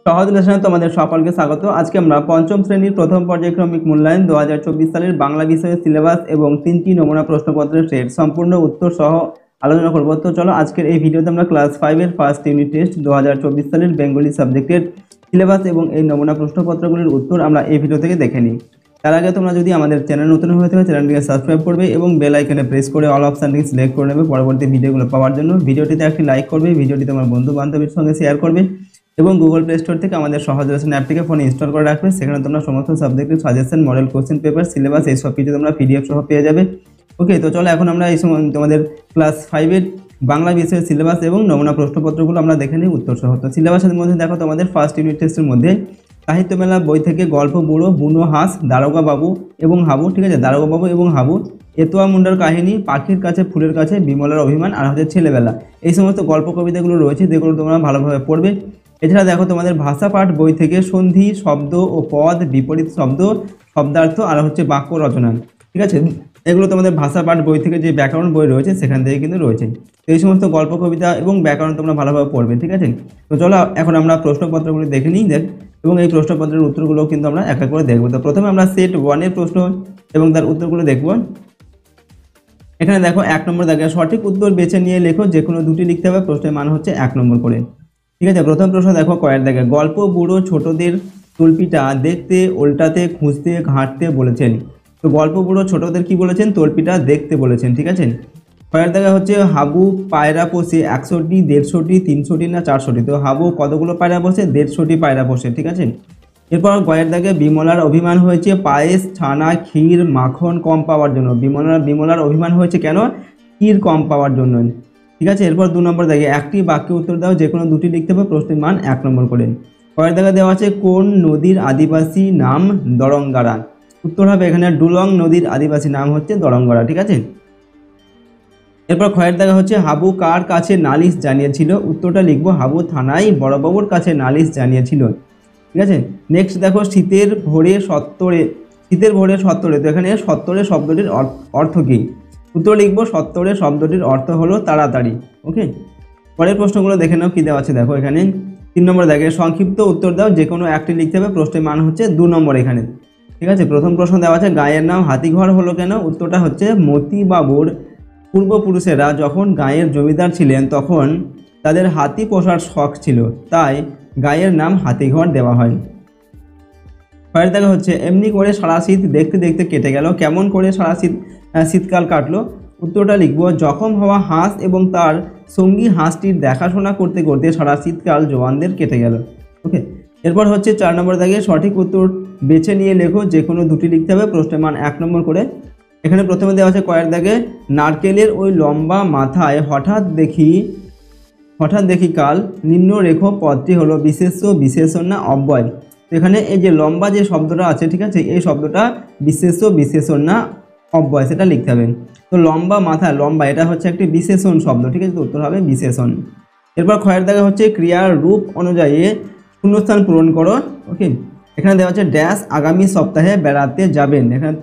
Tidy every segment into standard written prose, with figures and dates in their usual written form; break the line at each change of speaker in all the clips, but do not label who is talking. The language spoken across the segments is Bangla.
সহজ লেসনে তোমাদের সকলকে স্বাগত। আজকে আমরা পঞ্চম শ্রেণীর প্রথম পর্যায়ক্রমিক মূল্যায়ন 2024 সালের বাংলা বিষয়ের সিলেবাস এবং 3টি নমুনা প্রশ্নপত্রের সেট সম্পূর্ণ উত্তর সহ আলোচনা করব। তো চলো আজকের এই ভিডিওতে আমরা ক্লাস 5 এর ফার্স্ট ইউনিট টেস্ট 2024 সালের বেঙ্গলি সাবজেক্টের সিলেবাস এবং এই নমুনা প্রশ্নপত্রগুলির উত্তর আমরা এই ভিডিও থেকে দেখে নিই। তার আগে তোমরা যদি আমাদের চ্যানেল নতুন হয়ে থাকে চ্যানেলটিকে সাবস্ক্রাইব করবে এবং বেল আইকনে প্রেস করে অল অপশনটিকে সিলেক্ট করে নেবে পরবর্তী ভিডিওগুলো পাওয়ার জন্য। ভিডিওটিতে একটি লাইক করবে, ভিডিওটি তোমার বন্ধু বান্ধবীর সঙ্গে শেয়ার করবে এবং গুগল প্লে স্টোর থেকে আমাদের সহজ লেসন অ্যাপটিকে ফোনে ইনস্টল করে রাখবে। সেখানে তোমরা সমস্ত সাবজেক্টের suggestion, model question paper, syllabus এই সব কিছু তোমরা পিডিএফ সহ পেয়ে যাবে। ওকে, তো চলো এখন আমরা এই সময় তোমাদের ক্লাস 5 এর বাংলা বিষয়ের সিলেবাস এবং নমুনা প্রশ্নপত্রগুলো আমরা দেখে নিই উত্তর সহ। তো সিলেবাসের মধ্যে দেখো তোমাদের ফার্স্ট ইউনিট টেস্টের মধ্যে সাহিত্য মেলা বই থেকে গল্প বুড়ো, বুনো হাঁস, দারোগা বাবু এবং হাবু, ঠিক আছে, দারোগা বাবু এবং হাবু, এতোয়া মুন্ডার কাহিনী, পাখির কাছে ফুলের কাছে, বিমলার অভিমান আর হচ্ছে ছেলেবেলা, এই সমস্ত গল্প কবিতাগুলো রয়েছে যেগুলো তোমরা ভালোভাবে পড়বে। এছাড়া দেখো তোমাদের ভাষা পাঠ বই থেকে সন্ধি, শব্দ ও পদ, বিপরীত শব্দ, শব্দার্থ আর হচ্ছে বাক্য রচনা, ঠিক আছে, এগুলো তোমাদের ভাষা পাঠ বই থেকে যে ব্যাকরণ বই রয়েছে সেখান থেকে কিন্তু রয়েছে। এই সমস্ত গল্প কবিতা এবং ব্যাকরণ তোমরা ভালোভাবে পড়বে, ঠিক আছে। তো চলো এখন আমরা প্রশ্নপত্রগুলি দেখে নিই এবং এই প্রশ্নপত্রের উত্তরগুলো কিন্তু আমরা এক এক করে দেখবো। তো প্রথমে আমরা সেট 1 এর প্রশ্ন এবং তার উত্তরগুলো দেখব। এখানে দেখো 1 নম্বর দাগে সঠিক উত্তর বেছে নিয়ে লেখো, যে কোনো দুটি লিখতে হবে, প্রশ্নের মান হচ্ছে 1 নম্বর করে, ঠিক আছে। প্রথম প্রশ্ন দেখো কয়ের দাগে গল্প বুড়ো ছোটদের তল্পিটা দেখতে, উল্টাতে, খুঁজতে, ঘাঁটতে বলেছেন। তো গল্প বুড়ো ছোটদের কি বলেছেন? তল্পিটা দেখতে বলেছেন, ঠিক আছে। কয়ের দাগে হচ্ছে হাবু পায়রা পোষে 100টি, 150টি, 300টি না 400টি। তো হাবু কতগুলো পায়রা পোষে? 150টি পায়রা পোষে, ঠিক আছে। এরপর গয়ের দাগে বিমলার অভিমান হয়েছে পায়েস, ছানা, ক্ষীর, মাখন কম পাওয়ার জন্য। বিমলার অভিমান হয়েছে কেন? ক্ষীর কম পাওয়ার জন্য, ঠিক আছে। এরপর 2 নম্বর দাগে একটি বাক্যে উত্তর দাও, যে কোনো দুটি লিখতে হবে, প্রশ্নের মান 1 নম্বর করে। কয়ের দাগে দেওয়া আছে কোন নদীর আদিবাসী নাম দরঙ্গারা। উত্তর হবে এখানে ডুলং নদীর আদিবাসী নাম হচ্ছে দরঙ্গারা, ঠিক আছে। এরপর খয়ের দাগে হচ্ছে হাবু কার কাছে নালিশ জানিয়েছিল। উত্তরটা লিখবো হাবু থানায় বড়বাবুর কাছে নালিশ জানিয়েছিল, ঠিক আছে। নেক্সট দেখো শীতের ভোরে সত্তরে, শীতের ভোরে সত্তরে, তো এখানে সত্তরে শব্দটির অর্থ কী? উত্তর লিখবো সত্তরে শব্দটির অর্থ হলো তাড়াতাড়ি। ওকে, পরের প্রশ্নগুলো দেখে নাও কী দেওয়া আছে। দেখো এখানে 3 নম্বর দেখে সংক্ষিপ্ত উত্তর দাও, যে কোনো একটি লিখতে হবে, প্রশ্নের মান হচ্ছে 2 নম্বর এখানে, ঠিক আছে। প্রথম প্রশ্ন দেওয়া আছে গায়ের নাম হাতিঘর হলো কেন? উত্তরটা হচ্ছে মতিবাবুর পূর্বপুরুষেরা যখন গায়ের জমিদার ছিলেন তখন তাদের হাতি পোষার শখ ছিল, তাই গায়ের নাম হাতিঘর দেওয়া হয়। পরের দেখা হচ্ছে এমনি করে সারা শীত দেখতে দেখতে কেটে গেল। কেমন করে সারা শীতকাল কাটলো? উত্তরটা লিখব জখম হওয়া হাঁস এবং তার সঙ্গী হাঁসটির দেখাশোনা করতে করতে সারা শীতকাল জওয়ানদের কেটে গেল। ওকে, এরপর হচ্ছে 4 নম্বর দাগে সঠিক উত্তর বেছে নিয়ে লেখো, যে কোনো দুটি লিখতে হবে, প্রশ্নের মান 1 নম্বর করে। এখানে প্রথমে দেওয়া আছে কয়ের দাগে নারকেলের ওই লম্বা মাথায় হঠাৎ দেখি কাল নিম্ন রেখ পদটি হলো বিশেষ্য, বিশেষণ না অব্যয়। তো এখানে এই যে লম্বা যে শব্দটা আছে, ঠিক আছে, এই শব্দটা বিশেষ্য, বিশেষণ না অব্যয়, সেটা লিখতে হবে। তো লম্বা মাথা, লম্বা, এটা হচ্ছে একটি বিশেষণ শব্দ, ঠিক আছে, তো উত্তর হবে বিশেষণ। এরপর ক্ষয়ের দাগে হচ্ছে ক্রিয়ার রূপ অনুযায়ী শূন্যস্থান পূরণ করো। ওকে, এখানে দেওয়া আছে ড্যাশ আগামী সপ্তাহে বেড়াতে যাবেন। এখানে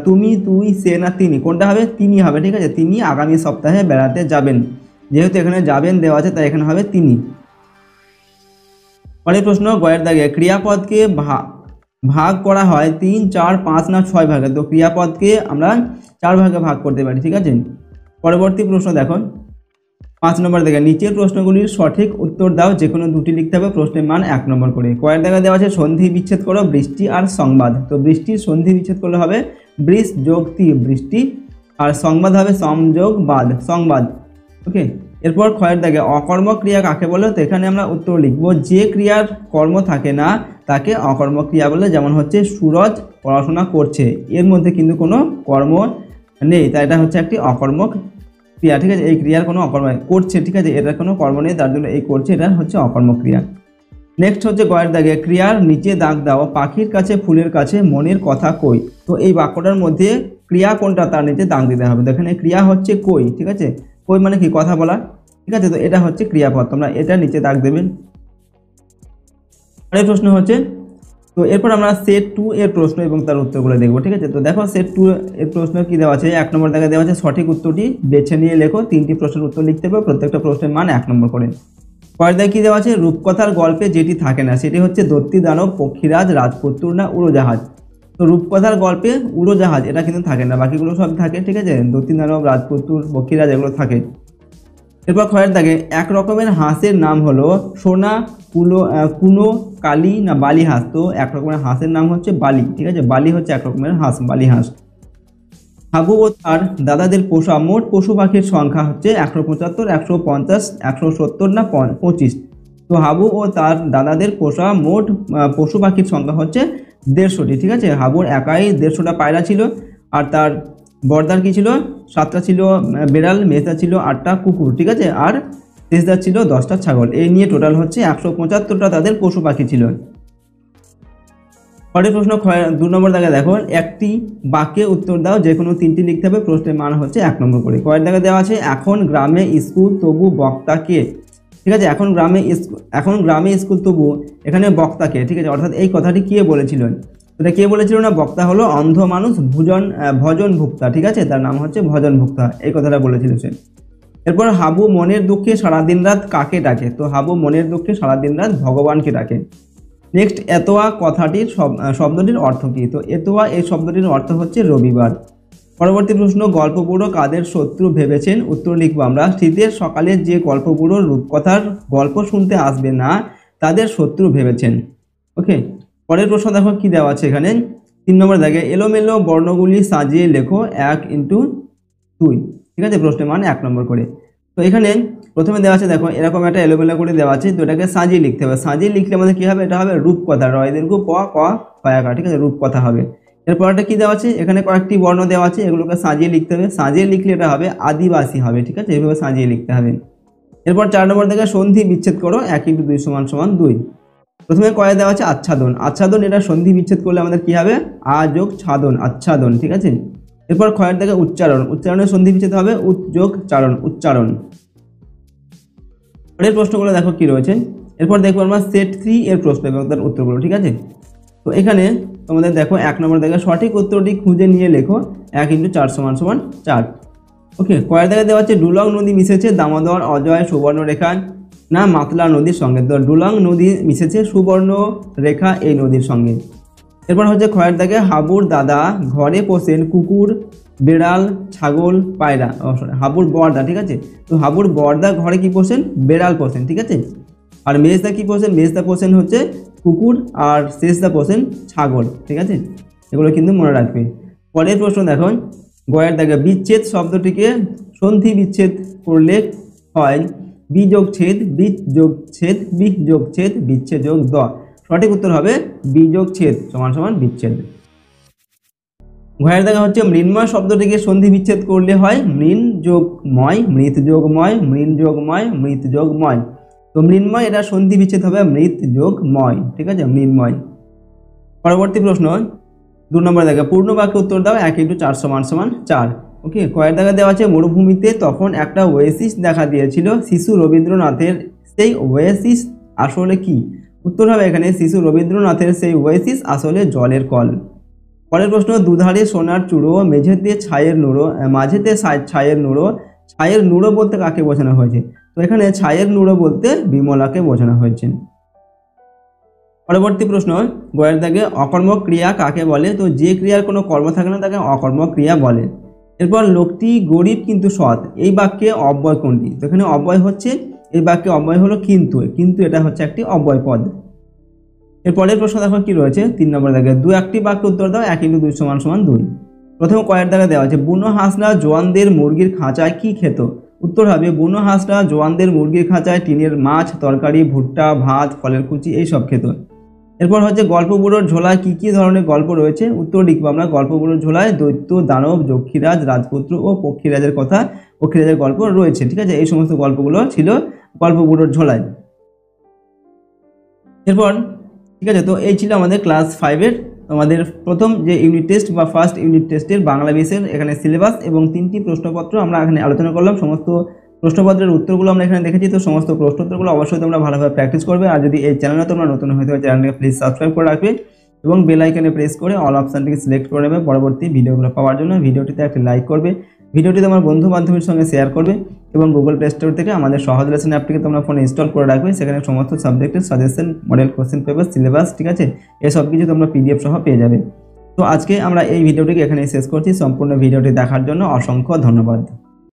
তুমি, তুই, সে না তিনি, কোনটা হবে? তিনি হবে, ঠিক আছে, তিনি আগামী সপ্তাহে বেড়াতে যাবেন। যেহেতু এখানে যাবেন দেওয়া আছে তাই এখানে হবে তিনি। পরের প্রশ্ন গয়ের দাগে ক্রিয়াপদকে ভাগ করা হয় 3, 4, 5 না 6 ভাগে। তো ক্রিয়াপদকে আমরা 4 ভাগে ভাগ করতে পারি, ঠিক আছে। পরবর্তী প্রশ্ন দেখো 5 নম্বর দাগে নিচের প্রশ্নগুলির সঠিক উত্তর দাও, যে কোনো দুটি লিখতে হবে, প্রশ্নের মান 1 নম্বর করে। কয়ের দাগে দেওয়া আছে সন্ধি বিচ্ছেদ করো বৃষ্টি আর সংবাদ। তো বৃষ্টির সন্ধি বিচ্ছেদ করলে হবে বৃষ যোগ তি বৃষ্টি, আর সংবাদ হবে সম যোগ বাদ সংবাদ। ওকে, এরপর ক্ষয়ের দাগে অকর্ম ক্রিয়া কাকে বলে? তো এখানে আমরা উত্তর লিখব যে ক্রিয়ার কর্ম থাকে না তাকে অকর্ম ক্রিয়া বলে। যেমন হচ্ছে সুরজ পড়াশোনা করছে, এর মধ্যে কিন্তু কোনো কর্ম নেই, তাই এটা হচ্ছে একটি অকর্মক ক্রিয়া, ঠিক আছে। এই ক্রিয়ার কোনো অকর্ম করছে, ঠিক আছে, এটার কোনো কর্ম নেই, তার জন্য এই করছে, এটা হচ্ছে অকর্ম ক্রিয়া। নেক্সট হচ্ছে গয়ের দাগে ক্রিয়ার নিচে দাগ দাও, পাখির কাছে ফুলের কাছে মনের কথা কই। তো এই বাক্যটার মধ্যে ক্রিয়া কোনটা তার নিচে দাগ দিতে হবে। তো এখানে ক্রিয়া হচ্ছে কই, ঠিক আছে, কই মানে কি? কথা বলা, ঠিক আছে। তো এটা হচ্ছে ক্রিয়াপদ, তোমরা এটা নিচে দাগ দেবেন। পরের প্রশ্ন হচ্ছে, তো এরপর আমরা সেট 2 এর প্রশ্ন এবং তার উত্তরগুলো দেখবো, ঠিক আছে। তো দেখো সেট 2 এর প্রশ্ন কি দেওয়া আছে। 1 নম্বর দাগে দেওয়া আছে সঠিক উত্তরটি বেছে নিয়ে লেখো, 3টি প্রশ্নের উত্তর লিখতে হবে, প্রত্যেকটা প্রশ্নের মান 1 নম্বর করে। পর্দায় কি দেওয়া আছে, রূপকথার গল্পে যেটি থাকে না সেটি হচ্ছে দৈত্যী দানব, পক্ষীরাজ, রাজপুত্র না উড়োজাহাজ। তো রূপকথার গল্পে উড়োজাহাজ এটা কিন্তু থাকে না, বাকিগুলো সব থাকে, ঠিক আছে, দৈত্যী দানব, রাজপুত্র, পক্ষীরাজ এগুলো থাকে। এরপর খয়ের দাগে এক রকমের হাঁসের নাম হলো সোনা, কুনো, কালি না বালি হাঁস। তো এক রকমের হাঁসের নাম হচ্ছে বালি, ঠিক আছে, বালি হচ্ছে এক রকমের হাঁস, বালি হাঁস। হাবু ও তার দাদাদের পোষা মোট পশু পাখির সংখ্যা হচ্ছে 175, 150, 170 না 25। তো হাবু ও তার দাদাদের পোষা মোট পশু পাখির সংখ্যা হচ্ছে 150টি, ঠিক আছে। হাবুর একাই 150টা পায়রা ছিল, আর তার বর্দার কি ছিল, 7টা ছিল বেড়াল, মেজদা ছিল 8টা কুকুর, ঠিক আছে, আর তেজদার ছিল 10টা ছাগল। এই নিয়ে টোটাল হচ্ছে 175টা তাদের পশু পাখি ছিল। পরের প্রশ্ন 2 নম্বর দাগে দেখো, একটি বাক্যে উত্তর দাও, যে কোনো 3টি লিখতে হবে, প্রশ্নের মান হচ্ছে 1 নম্বর করে। কয়ের দাগে দেওয়া আছে এখন গ্রামে স্কুল তবু বক্তা কে, ঠিক আছে, এখন গ্রামে স্কুল তবু, এখানে বক্তা কে, ঠিক আছে, অর্থাৎ এই কথাটি কে বলেছিলেন, এটা কে বলেছিল না, বক্তা হলো অন্ধ মানুষ ভজন ভুক্তা, ঠিক আছে, তার নাম হচ্ছে ভজন ভুক্তা, এই কথাটা বলেছিল সে। এরপর হাবু মনের দুঃখে সারাদিন রাত কাকে ডাকে, তো হাবু মনের দুঃখে সারাদিন রাত ভগবানকে ডাকে। নেক্সট, এতোয়া কথাটির শব্দটির অর্থ কী, তো এতোয়া এই শব্দটির অর্থ হচ্ছে রবিবার। পরবর্তী প্রশ্ন, গল্পবুড়ো কাদের শত্রু ভেবেছেন, উত্তর লিখবো আমরা, শীতের সকালে যে গল্পবুড়োর রূপকথার গল্প শুনতে আসবে না তাদের শত্রু ভেবেছেন। ওকে, পরের প্রশ্ন দেখো কি দেওয়া আছে এখানে, 3 নম্বর দাগে এলোমেলো বর্ণগুলি সাজিয়ে লেখো 1x2, ঠিক আছে, প্রশ্নের মান 1 নম্বর করে। তো এখানে প্রথমে দেওয়া আছে, দেখো এরকম একটা এলোমেলো করে দেওয়া আছে, তো এটাকে সাজিয়ে লিখতে হবে। সাজিয়ে লিখলে আমাদের কী হবে, এটা হবে রূপকথা, রয় দীর্ঘ প ক ফয়াকা, ঠিক আছে, রূপকথা হবে। এরপর একটা কী দেওয়া আছে, এখানে কয়েকটি বর্ণ দেওয়া আছে, এগুলোকে সাজিয়ে লিখতে হবে। সাজিয়ে লিখলে এটা হবে আদিবাসী হবে, ঠিক আছে, এইভাবে সাজিয়ে লিখতে হবে। এরপর 4 নম্বর থেকে সন্ধি বিচ্ছেদ করো, 1x2 = 2। প্রথমে কয়ে দেওয়া আছে আচ্ছাদন, আচ্ছাদন এটা সন্ধি বিচ্ছেদ করলে আমাদের কি হবে, আ যোগ ছাদন, আচ্ছাদন, ঠিক আছে। এরপর ক্ষয়ের থেকে উচ্চারণ, উচ্চারণের সন্ধি বিচ্ছেদ হবে উৎ যোগ চারণ, উচ্চারণ। পরের প্রশ্নগুলো দেখো কি রয়েছে। এরপর দেখবো আমরা সেট 3 এর প্রশ্ন এবং তার উত্তরগুলো, ঠিক আছে। তো এখানে তোমাদের দেখো 1 নম্বর দেখে সঠিক উত্তরটি খুঁজে নিয়ে লেখো 1x4 = 4। ওকে, কয়ের দাগে দেওয়া আছে ডুলং নদী মিশেছে দামোদর, অজয়, সুবর্ণরেখা না মাতলা নদীর সঙ্গে, তো ডুলং নদী মিশেছে সুবর্ণরেখা এই নদীর সঙ্গে। এরপর হচ্ছে খয়ের দাগে হাবুর দাদা ঘরে পোষেন কুকুর, বেড়াল, ছাগল, পায়রা, হাবুর বর্দা, ঠিক আছে, তো হাবুর বর্দা ঘরে কি পোষেন, বেড়াল পোষেন, ঠিক আছে। আর মেজদা কি পোষেন, মেজদা পোষেন হচ্ছে কুকুর, আর শেষদা পোষেন ছাগল, ঠিক আছে, এগুলো কিন্তু মনে রাখবে। পরের প্রশ্ন দেখো, গয়ের দাগে বিচ্ছেদ শব্দটিকে সন্ধি বিচ্ছেদ করলে হয় বি যোগ ছেদ, বি যোগ ছেদ, বি যোগ ছেদ, বিচ্ছেদ যোগ দ। সঠিক উত্তর হবে বি যোগ ছেদ = বিচ্ছেদ। ঘয়ের দেখা হচ্ছে মৃন্ময় শব্দটিকে সন্ধি বিচ্ছেদ করলে হয় মৃণ যোগ ময়, মৃত যোগ ময়, মৃণ যোগ ময়, মৃত যোগ ময়। তো মৃন্ময় এটা সন্ধি বিচ্ছেদ হবে মৃত যোগ ময়, ঠিক আছে, মৃন্ময়। পরবর্তী প্রশ্ন 2 নম্বর দেখা পূর্ণ বাক্যে উত্তর দাও, 1x4 = 4। ওকে, কয়ের দাগে দেওয়া আছে মরুভূমিতে তখন একটা ওয়েসিস দেখা দিয়েছিল, শিশু রবীন্দ্রনাথের সেই ওয়েসিস আসলে কি, উত্তর হবে এখানে শিশু রবীন্দ্রনাথের সেই ওয়েসিস আসলে জলের কল। পরের প্রশ্ন, দুধারে সোনার চূড়ো, মেঝেতে ছায়ের নুড়ো, মাঝেতে ছায়ের নুড়ো, ছায়ের নুড়ো বলতে কাকে বোঝানো হয়েছে, তো এখানে ছায়ের নুড়ো বলতে বিমলাকে বোঝানো হয়েছে। পরবর্তী প্রশ্ন, গয়ের দাগে অকর্মক ক্রিয়া কাকে বলে, তো যে ক্রিয়ার কোনো কর্ম থাকে না তাকে অকর্মক ক্রিয়া বলে। এরপর লোকটি গরিব কিন্তু সৎ, এই বাক্যে অব্যয় কোনটি, তো এখানে অব্যয় হচ্ছে, এই বাক্যে অব্যয় হলো কিন্তু, কিন্তু এটা হচ্ছে একটি অব্যয় পদ। এরপরের প্রশ্ন দেখো কি রয়েছে 3 নম্বর দাগে 2-1টি বাক্য উত্তর দাও, 1x2 = 2। প্রথম কয়ের দাগে দেওয়া আছে বুনো হাঁসরা জোয়ানদের মুরগির খাঁচায় কি খেত, উত্তর হবে বুনো হাঁসরা জোয়ানদের মুরগির খাঁচায় টিনের মাছ, তরকারি, ভুট্টা, ভাত, ফলের কুচি এইসব খেত। এরপর হচ্ছে গল্পবুড়োর ঝোলায় কি কি ধরনের গল্প রয়েছে, উত্তর লিখবো আমরা, গল্পবুড়োর ঝোলায় দৈত্য, দানব, যক্ষীরাজ, রাজপুত্র ও পক্ষীরাজের কথা, পক্ষীরাজের গল্প রয়েছে, ঠিক আছে, এই সমস্ত গল্পগুলো ছিল গল্পবুড়োর ঝোলায়। এরপর ঠিক আছে, তো এই ছিল আমাদের ক্লাস 5-এর আমাদের প্রথম যে ইউনিট টেস্ট বা ফার্স্ট ইউনিট টেস্টের বাংলা বিষয়ের এখানে সিলেবাস এবং 3টি প্রশ্নপত্র আমরা এখানে আলোচনা করলাম। সমস্ত প্রশ্নপত্রের উত্তরগুলো আমরা এখানে দেখেছি, তো সমস্ত প্রশ্নোত্তরগুলো অবশ্যই তোমরা ভালোভাবে প্র্যাকটিস করবে। আর যদি এই চ্যানেলে তোমরা নতুন হয়ে থাকো, চ্যানেলটিকে প্লিজ সাবস্ক্রাইব করে রাখবে এবং বেল আইকনে প্রেস করে অল অপশানটিকে সিলেক্ট করে নেবে পরবর্তী ভিডিওগুলো পাওয়ার জন্য। ভিডিওটিতে একটা লাইক করবে ভিডিওটি তোমার বন্ধু বান্ধবীর সঙ্গে শেয়ার করবে এবং গুগল প্লে স্টোর থেকে আমাদের সহজ লেসন অ্যাপটিকে তোমরা ফোনে ইনস্টল করে রাখবে। সেখানে সমস্ত সাবজেক্টের suggestion, model question paper, syllabus, ঠিক আছে, এসব কিছু তোমরা পিডিএফ সহ পেয়ে যাবে। তো আজকে আমরা এই ভিডিওটিকে এখানেই শেষ করছি। সম্পূর্ণ ভিডিওটি দেখার জন্য অসংখ্য ধন্যবাদ।